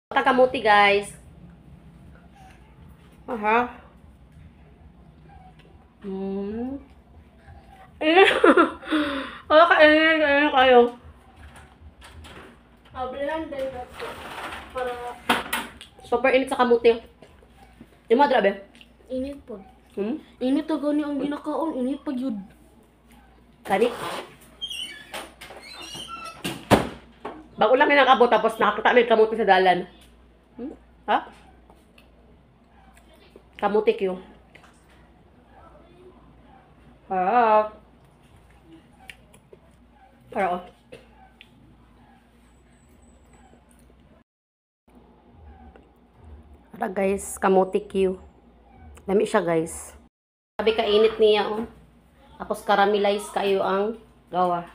Kamuti guys. Aha. Oh, kainin kayo. Abrihan din nato. Para Super init sa kamuti. Yung mga drabe. init po. Hmm? Init to gani ang ginakaon. Init pa yun. Kani. Bago lang may nakabot tapos nakakita may kamuti sa dalan. Ha? Kamuti Q. Ah. Para oh. Para guys, kamuti Q. Lami siya guys. Sabi kainit niya oh. Tapos caramelize kayo ang gawa.